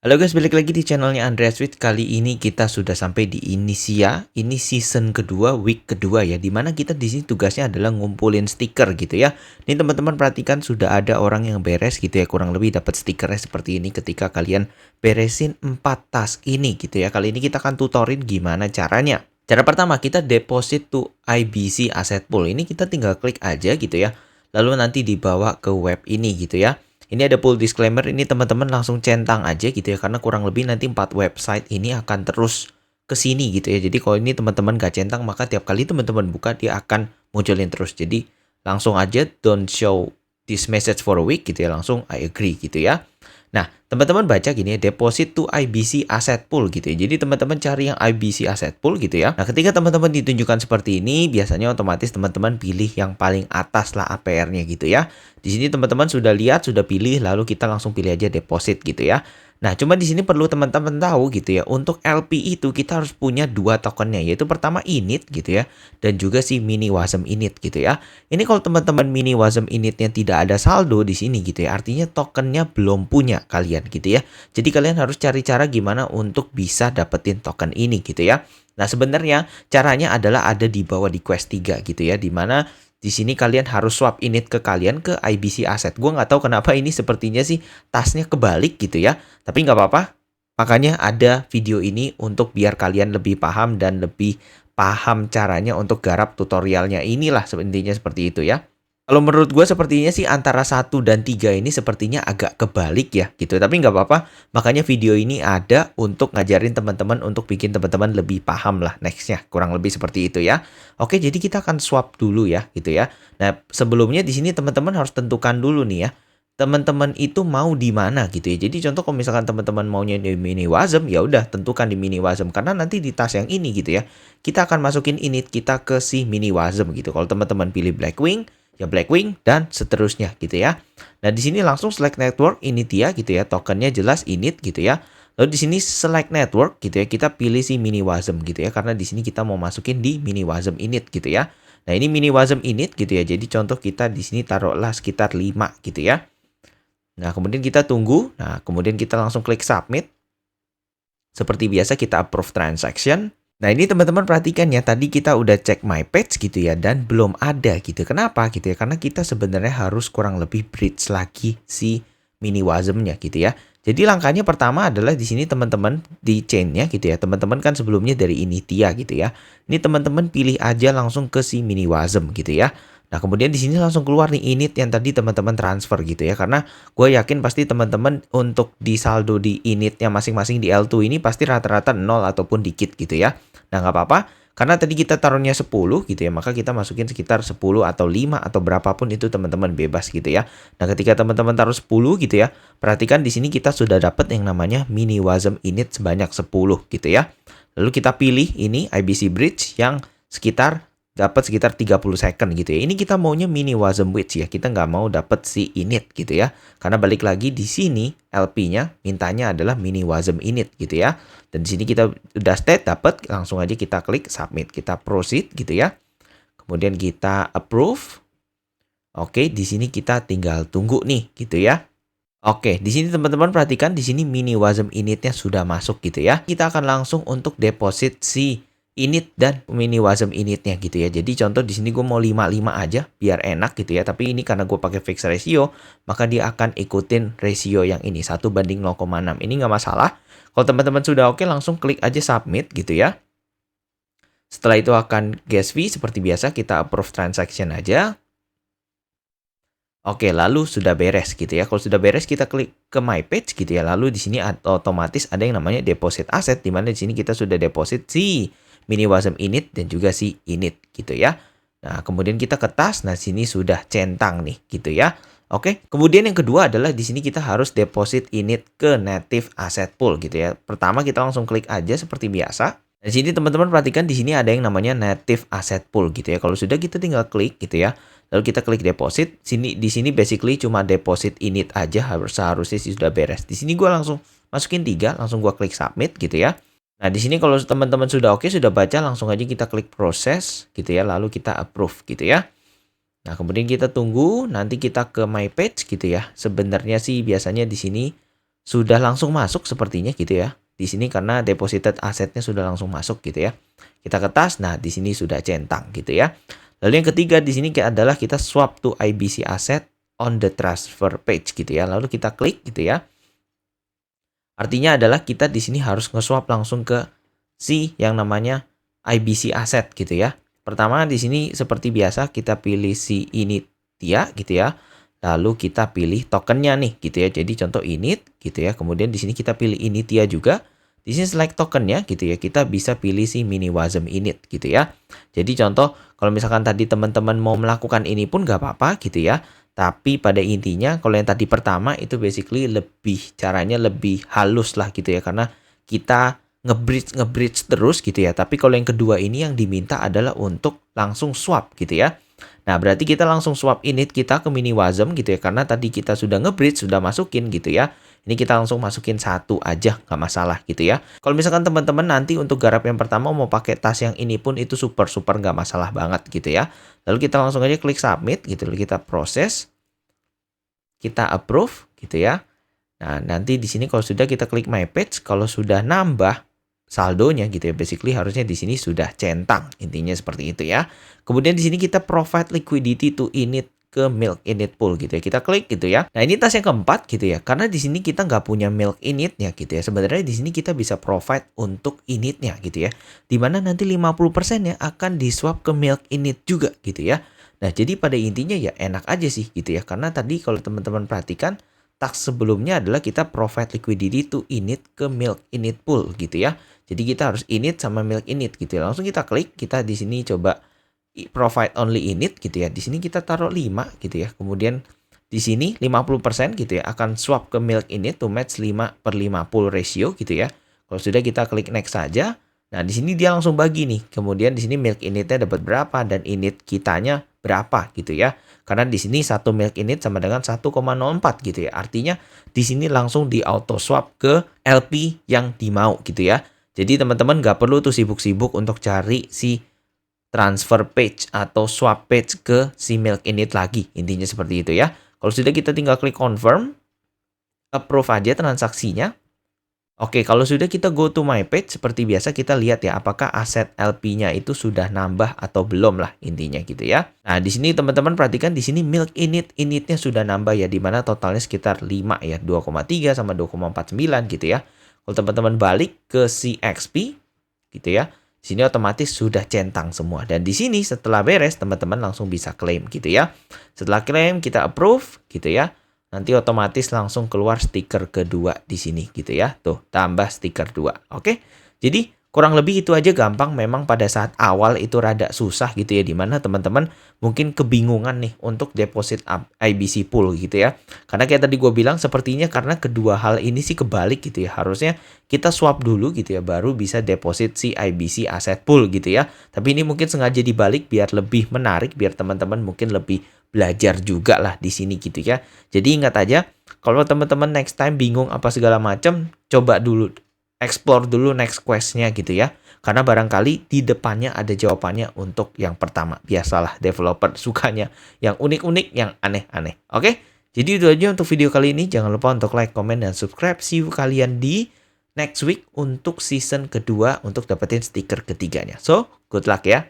Halo guys, balik lagi di channelnya Andreas With. Kali ini kita sudah sampai di Inisia. Ini season kedua, week kedua ya. Dimana kita di sini tugasnya adalah ngumpulin stiker gitu ya. Ini teman-teman perhatikan sudah ada orang yang beres gitu ya. Kurang lebih dapat stikernya seperti ini ketika kalian beresin 4 task ini gitu ya. Kali ini kita akan tutorin gimana caranya. Cara pertama kita deposit to IBC Asset Pool. Ini kita tinggal klik aja gitu ya. Lalu nanti dibawa ke web ini gitu ya. Ini ada full disclaimer, ini teman-teman langsung centang aja gitu ya, karena kurang lebih nanti 4 website ini akan terus ke sini gitu ya. Jadi kalau ini teman-teman gak centang, maka tiap kali teman-teman buka dia akan munculin terus. Jadi langsung aja don't show this message for a week gitu ya, langsung I agree gitu ya. Nah, teman-teman baca gini ya, deposit to IBC Asset Pool gitu ya. Jadi teman-teman cari yang IBC Asset Pool gitu ya. Nah, ketika teman-teman ditunjukkan seperti ini, biasanya otomatis teman-teman pilih yang paling atas lah APR-nya gitu ya. Di sini teman-teman sudah lihat, sudah pilih, lalu kita langsung pilih aja deposit gitu ya. Nah, cuma di sini perlu teman-teman tahu gitu ya, untuk LP itu kita harus punya 2 tokennya, yaitu pertama init gitu ya, dan juga si mini wasm init gitu ya. Ini kalau teman-teman mini wasm initnya tidak ada saldo di sini gitu ya, artinya tokennya belum punya kalian gitu ya. Jadi kalian harus cari cara gimana untuk bisa dapetin token ini gitu ya. Nah, sebenarnya caranya adalah ada di bawah di quest 3 gitu ya, dimana di sini kalian harus swap init ke kalian ke IBC Asset. Gue nggak tahu kenapa ini sepertinya sih tasnya kebalik gitu ya. Tapi nggak apa-apa. Makanya ada video ini untuk biar kalian lebih paham dan lebih paham caranya untuk garap tutorialnya. Inilah intinya seperti itu ya. Kalau menurut gue sepertinya sih antara 1 dan 3 ini sepertinya agak kebalik ya gitu. Tapi nggak apa-apa. Makanya video ini ada untuk ngajarin teman-teman untuk bikin teman-teman lebih paham lah nextnya. Kurang lebih seperti itu ya. Oke, jadi kita akan swap dulu ya gitu ya. Nah, sebelumnya di sini teman-teman harus tentukan dulu nih ya. Teman-teman itu mau di mana gitu ya. Jadi contoh kalau misalkan teman-teman maunya di mini wasm, ya udah tentukan di mini wasm karena nanti di tas yang ini gitu ya. Kita akan masukin init kita ke si mini wasm gitu. Kalau teman-teman pilih Blackwing, ya Blackwing dan seterusnya gitu ya. Nah, di sini langsung select network init ya gitu ya. Tokennya jelas init gitu ya. Lalu di sini select network gitu ya. Kita pilih si mini wasm gitu ya karena di sini kita mau masukin di mini wasm init gitu ya. Nah, ini mini wasm init gitu ya. Jadi contoh kita di sini taruhlah sekitar 5 gitu ya. Nah, kemudian kita tunggu. Nah, kemudian kita langsung klik submit. Seperti biasa kita approve transaction. Nah, ini teman-teman perhatikan ya, tadi kita udah cek my page gitu ya, dan belum ada gitu. Kenapa gitu ya? Karena kita sebenarnya harus kurang lebih bridge lagi si mini wasm-nya gitu ya. Jadi langkahnya pertama adalah di sini teman-teman di chain-nya gitu ya. Teman-teman kan sebelumnya dari Initia gitu ya. Ini teman-teman pilih aja langsung ke si mini wasm gitu ya. Nah, kemudian di sini langsung keluar nih init yang tadi teman-teman transfer gitu ya. Karena gue yakin pasti teman-teman untuk di saldo di initnya masing-masing di L2 ini pasti rata-rata 0 ataupun dikit gitu ya. Nah, nggak apa-apa. Karena tadi kita taruhnya 10 gitu ya, maka kita masukin sekitar 10 atau 5 atau berapapun itu teman-teman bebas gitu ya. Nah, ketika teman-teman taruh 10 gitu ya, perhatikan di sini kita sudah dapat yang namanya mini wasm init sebanyak 10 gitu ya. Lalu kita pilih ini IBC bridge yang sekitar dapat sekitar 30 second gitu ya. Ini kita maunya mini wasm width ya. Kita nggak mau dapat si init gitu ya. Karena balik lagi di sini LP-nya mintanya adalah mini wasm init gitu ya. Dan di sini kita udah state dapat, langsung aja kita klik submit. Kita proceed gitu ya. Kemudian kita approve. Oke, di sini kita tinggal tunggu nih gitu ya. Oke, di sini teman-teman perhatikan di sini mini wasm initnya sudah masuk gitu ya. Kita akan langsung untuk deposit si init dan mini wasm initnya gitu ya. Jadi contoh di sini gue mau 55 aja biar enak gitu ya. Tapi ini karena gue pakai fixed ratio, maka dia akan ikutin ratio yang ini 1:0,6. Ini nggak masalah. Kalau teman-teman sudah oke, langsung klik aja submit gitu ya. Setelah itu akan gas fee seperti biasa kita approve transaction aja. Oke, lalu sudah beres gitu ya. Kalau sudah beres kita klik ke my page gitu ya. Lalu di sini otomatis ada yang namanya deposit asset, di mana di sini kita sudah deposit si mini wasm init dan juga si init gitu ya. Nah, kemudian kita ke tas. Nah, sini sudah centang nih gitu ya. Oke, kemudian yang kedua adalah di sini kita harus deposit init ke native asset pool gitu ya. Pertama kita langsung klik aja seperti biasa. Di sini teman-teman perhatikan di sini ada yang namanya native asset pool gitu ya. Kalau sudah kita tinggal klik gitu ya. Lalu kita klik deposit. Di sini basically cuma deposit init aja, seharusnya sih sudah beres. Di sini gue langsung masukin 3, langsung gue klik submit gitu ya. Nah, di sini kalau teman-teman sudah oke, sudah baca, langsung aja kita klik proses gitu ya, lalu kita approve gitu ya. Nah, kemudian kita tunggu, nanti kita ke my page gitu ya. Sebenarnya sih biasanya di sini sudah langsung masuk sepertinya gitu ya. Di sini karena deposited asetnya sudah langsung masuk gitu ya. Kita ke tas, nah di sini sudah centang gitu ya. Lalu yang ketiga di sini adalah kita swap to IBC asset on the transfer page gitu ya. Lalu kita klik gitu ya. Artinya adalah kita di sini harus nge-swap langsung ke si yang namanya IBC asset gitu ya. Pertama di sini seperti biasa kita pilih si Initia gitu ya. Lalu kita pilih tokennya nih gitu ya. Jadi contoh init gitu ya. Kemudian di sini kita pilih Initia juga. Di sini select tokennya gitu ya. Kita bisa pilih si mini-wasm init gitu ya. Jadi contoh kalau misalkan tadi teman-teman mau melakukan ini pun nggak apa-apa gitu ya. Tapi pada intinya kalau yang tadi pertama itu basically caranya lebih halus lah gitu ya. Karena kita nge-bridge terus gitu ya. Tapi kalau yang kedua ini yang diminta adalah untuk langsung swap gitu ya. Nah, berarti kita langsung swap init kita ke mini-wasm gitu ya. Karena tadi kita sudah nge-bridge, sudah masukin gitu ya. Ini kita langsung masukin satu aja, nggak masalah gitu ya. Kalau misalkan teman-teman nanti untuk garap yang pertama mau pakai tas yang ini pun itu super nggak masalah banget gitu ya. Lalu kita langsung aja klik submit gitu. Lalu kita proses, kita approve gitu ya. Nah, nanti di sini kalau sudah kita klik my page, kalau sudah nambah saldonya gitu ya, basically harusnya di sini sudah centang, intinya seperti itu ya. Kemudian di sini kita provide liquidity to init ke milk init pool gitu ya, kita klik gitu ya. Nah ini tas yang keempat gitu ya, karena di sini kita nggak punya milk initnya gitu ya. Sebenarnya di sini kita bisa provide untuk initnya gitu ya, dimana nanti 50% ya akan di swap ke milk init juga gitu ya. Nah jadi pada intinya ya enak aja sih gitu ya, karena tadi kalau teman-teman perhatikan task sebelumnya adalah kita provide liquidity to init ke milk init pool gitu ya. Jadi kita harus init sama milk init gitu ya. Langsung kita klik, kita di sini coba provide only init gitu ya. Di sini kita taruh 5 gitu ya. Kemudian di sini 50% gitu ya akan swap ke milk init to match 5/5 pool ratio gitu ya. Kalau sudah kita klik next saja. Nah, di sini dia langsung bagi nih. Kemudian di sini milk initnya dapat berapa dan init kitanya berapa gitu ya. Karena di sini satu milk init sama dengan 1,04 gitu ya. Artinya di sini langsung di auto swap ke LP yang dimau gitu ya. Jadi teman-teman nggak perlu tuh sibuk-sibuk untuk cari si transfer page atau swap page ke si milk init lagi. Intinya seperti itu ya. Kalau sudah kita tinggal klik confirm, approve aja transaksinya. Oke, kalau sudah kita go to my page, seperti biasa kita lihat ya apakah aset LP-nya itu sudah nambah atau belum lah intinya gitu ya. Nah, di sini teman-teman perhatikan di sini milk initnya sudah nambah ya, di mana totalnya sekitar 5 ya, 2,3 sama 2,49 gitu ya. Kalau teman-teman balik ke CXP gitu ya, di sini otomatis sudah centang semua. Dan di sini setelah beres teman-teman langsung bisa claim gitu ya. Setelah claim kita approve gitu ya. Nanti otomatis langsung keluar stiker kedua di sini gitu ya. Tuh, tambah stiker 2. Oke. Jadi kurang lebih itu aja, gampang. Memang pada saat awal itu rada susah gitu ya, dimana teman-teman mungkin kebingungan nih untuk deposit IBC pool gitu ya. Karena kayak tadi gue bilang sepertinya karena kedua hal ini sih kebalik gitu ya. Harusnya kita swap dulu gitu ya, baru bisa deposit si IBC asset pool gitu ya. Tapi ini mungkin sengaja dibalik biar lebih menarik, biar teman-teman mungkin lebih belajar juga lah di sini gitu ya. Jadi ingat aja, kalau teman-teman next time bingung apa segala macam, coba dulu explore dulu next quest-nya gitu ya. Karena barangkali di depannya ada jawabannya untuk yang pertama. Biasalah developer sukanya yang unik-unik, yang aneh-aneh. Oke? Jadi itu aja untuk video kali ini. Jangan lupa untuk like, comment, dan subscribe. See you kalian di next week untuk season kedua untuk dapetin stiker ketiganya. So, good luck ya.